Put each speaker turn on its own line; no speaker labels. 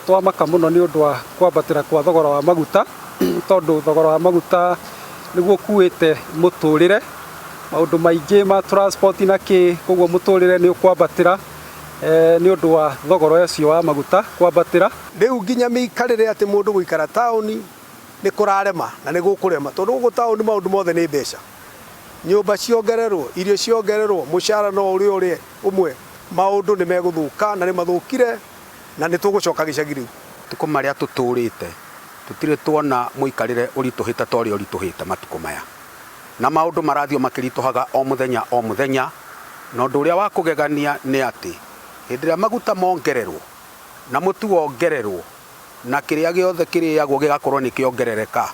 Twamaka muno ni undu wa kwambatira kwa thogora wa maguta tondu thogora wa maguta niguo kuite muturire maundu maingi ma transport na ki koguo muturire ni ukwambatira ni undu wa thogora ucio wa maguta kwambatira.
Riu nginya miikarire ati mundu guikara tauni ni kurarema na ni gukurema tondu guku tauni maundu mothe ni mbeca. Nyumba ciongererwo, irio ciongererwo, mushara no uri umwe, maundu ni meguthuka na ni mathukire na ni tugucoka gicagi riu.
Tuko maria tuturite tutire tuona muikarire urituhite tori urituhite matuko maya na maundu marathio makirituhaga o muthenya no ndu uria wa kugegania ni ati hindira maguta mongererwo na mutu wongererwo na kiria giothe kiriagwo gigakorwo ni kiongerereka